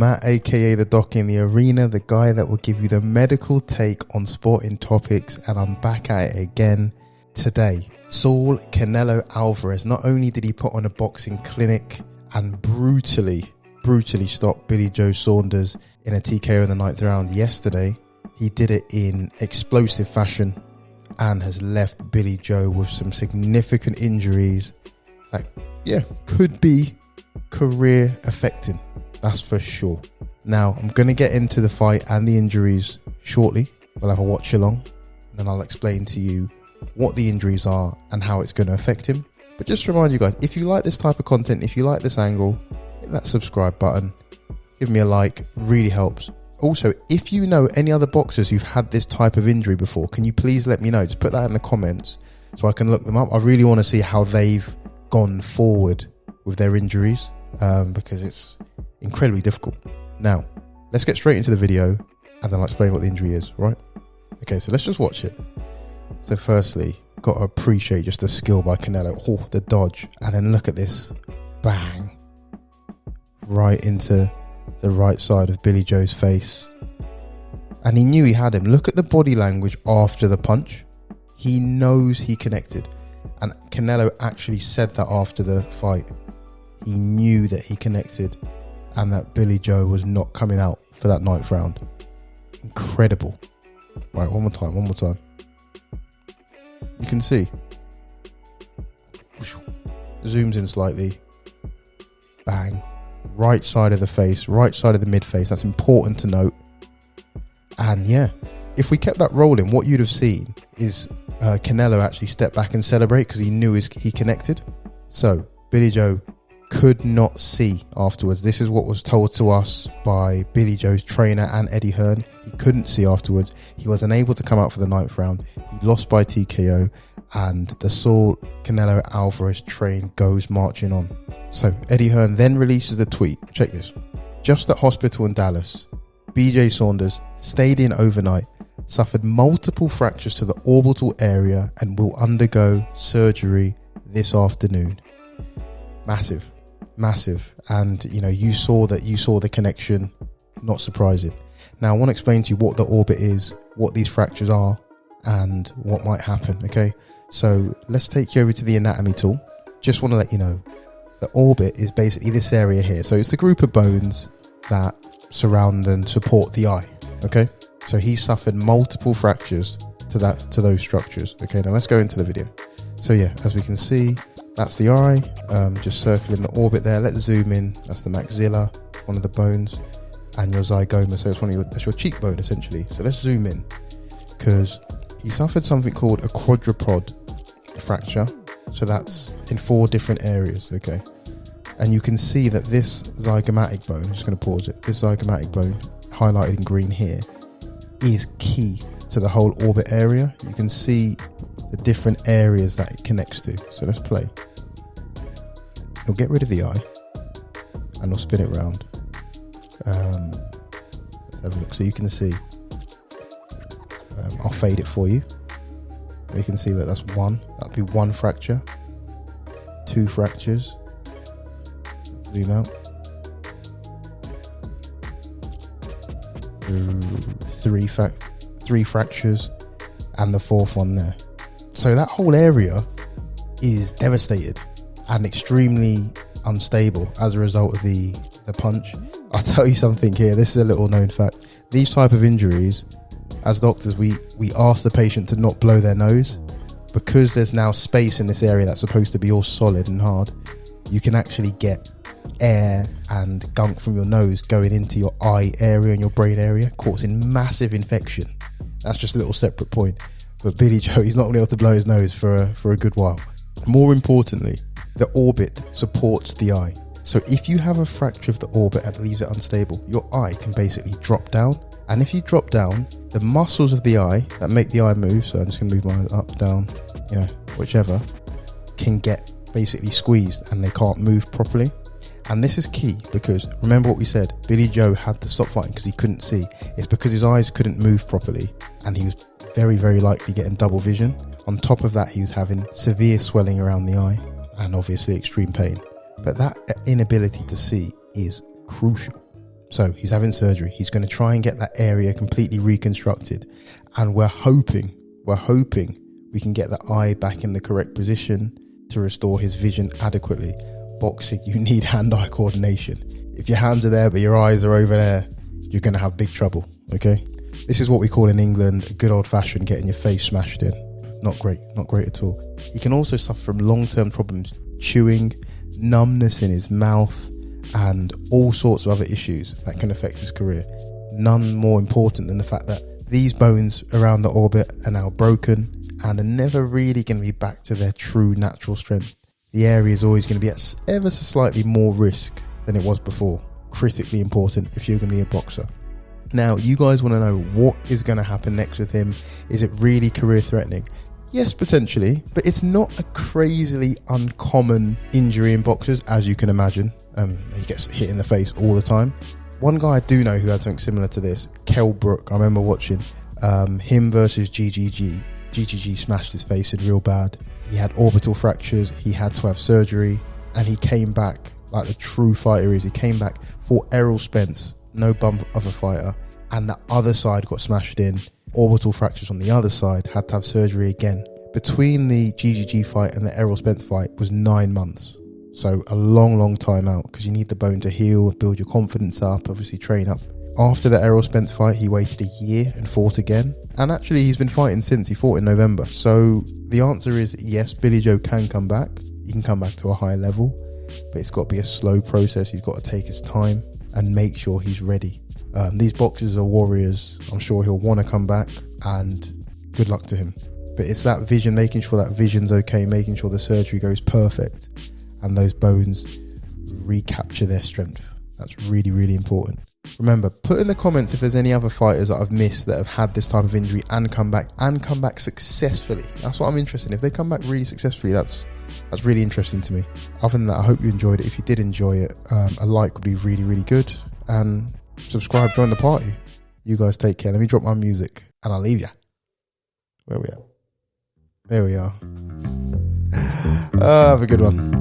Matt, aka the Doc in the Arena, the guy that will give you the medical take on sporting topics, and I'm back at it again today. Saul Canelo Alvarez, not only did he put on a boxing clinic and brutally stopped Joe Saunders in a TKO in the 9th round yesterday, he did it in explosive fashion and has left Joe with some significant injuries that, could be career affecting. That's for sure. Now, I'm going to get into the fight and the injuries shortly. We'll have a watch along, and then I'll explain to you what the injuries are and how it's going to affect him. But just to remind you guys, if you like this type of content, if you like this angle, hit that subscribe button, give me a like, really helps. Also, if you know any other boxers who've had this type of injury before, can you please let me know? Just put that in the comments so I can look them up. I really want to see how they've gone forward with their injuries, because it's incredibly difficult. Now, let's get straight into the video and then I'll explain what the injury is, right? Okay, so let's just watch it. So firstly, got to appreciate just the skill by Canelo. Oh, the dodge. And then look at this. Bang. Right into the right side of Joe's face. And he knew he had him. Look at the body language after the punch. He knows he connected. And Canelo actually said that after the fight. He knew that he connected and that Joe was not coming out for that 9th round. Incredible. Right, one more time. You can see. Zooms in slightly. Bang. Right side of the face, right side of the mid face. That's important to note. And if we kept that rolling, what you'd have seen is Canelo actually step back and celebrate because he knew he connected. So Joe could not see afterwards. This is what was told to us by Joe's trainer and Eddie Hearn. He couldn't see afterwards. He was unable to come out for the 9th round. He lost by TKO, and the Saul Canelo Alvarez train goes marching on. So Eddie Hearn then releases the tweet. Check this. Just at hospital in Dallas, BJ Saunders stayed in overnight, suffered multiple fractures to the orbital area, and will undergo surgery this afternoon. Massive. And you saw the connection. Not surprising. Now I want to explain to you what the orbit is, what these fractures are, and what might happen. Okay, so let's take you over to the anatomy tool. Just want to let you know the orbit is basically this area here. So it's the group of bones that surround and support the eye. Okay, so he suffered multiple fractures to those structures. Okay, now let's go into the video. So as we can see, that's the eye, just circling the orbit there. Let's zoom in. That's the maxilla, one of the bones, and your zygoma. So that's your cheekbone essentially. So let's zoom in, because he suffered something called a quadrupod fracture. So that's in 4 different areas. Okay, and you can see that this zygomatic bone, I'm just going to pause it. This zygomatic bone, highlighted in green here, is key to the whole orbit area. You can see the different areas that it connects to. So let's play. He'll get rid of the eye and he'll spin it round. Let's have a look. So you can see, I'll fade it for you. You can see that that's one. That'd be 1 fracture, 2 fractures. Zoom out. 3 fractures, and the 4th one there. So that whole area is devastated and extremely unstable as a result of the punch. I'll tell you something here. This is a little known fact. These type of injuries, as doctors, we ask the patient to not blow their nose, because there's now space in this area that's supposed to be all solid and hard. You can actually get air and gunk from your nose going into your eye area and your brain area, causing massive infection. That's just a little separate point. But Joe, he's not going to be able to blow his nose for a good while. More importantly, the orbit supports the eye. So if you have a fracture of the orbit and leaves it unstable, your eye can basically drop down. And if you drop down, the muscles of the eye that make the eye move, so I'm just going to move mine up, down, whichever, can get basically squeezed and they can't move properly. And this is key, because remember what we said, Joe had to stop fighting because he couldn't see. It's because his eyes couldn't move properly and he was very, very likely getting double vision. On top of that, he was having severe swelling around the eye and obviously extreme pain. But that inability to see is crucial. So he's having surgery. He's going to try and get that area completely reconstructed. And we're hoping we can get the eye back in the correct position to restore his vision adequately. Boxing, you need hand-eye coordination. If your hands are there but your eyes are over there, you're going to have big trouble, okay? This is what we call in England a good old-fashioned getting your face smashed in. Not great at all. He can also suffer from long-term problems, chewing, numbness in his mouth, and all sorts of other issues that can affect his career. None more important than the fact that these bones around the orbit are now broken and are never really going to be back to their true natural strength. The area is always going to be at ever so slightly more risk than it was before. Critically important if you're going to be a boxer. Now, you guys want to know what is going to happen next with him. Is it really career threatening? Yes, potentially, but it's not a crazily uncommon injury in boxers, as you can imagine. He gets hit in the face all the time. One guy I do know who had something similar to this, Kell Brook. I remember watching him versus GGG. GGG smashed his face in real bad. He had orbital fractures. He had to have surgery, and he came back like the true fighter is. He came back for Errol Spence, no bump of a fighter, and the other side got smashed in. Orbital fractures on the other side, had to have surgery again. Between the GGG fight and the Errol Spence fight was 9 months. So a long time out, because you need the bone to heal, build your confidence up, obviously train up. After the Errol Spence fight, he waited a year and fought again. And actually, he's been fighting since. He fought in November. So the answer is yes, Billy Joe can come back. He can come back to a high level, but it's got to be a slow process. He's got to take his time and make sure he's ready. These boxers are warriors. I'm sure he'll want to come back, and good luck to him. But it's that vision, making sure that vision's okay, making sure the surgery goes perfect and those bones recapture their strength. That's really important. Remember, put in the comments if there's any other fighters that I've missed that have had this type of injury and come back successfully. That's what I'm interested in. If they come back really successfully, that's really interesting to me. Other than that, I hope you enjoyed it. If you did enjoy it, a like would be really good. And subscribe, join the party. You guys take care. Let me drop my music and I'll leave you. Where we at? There we are. Have a good one.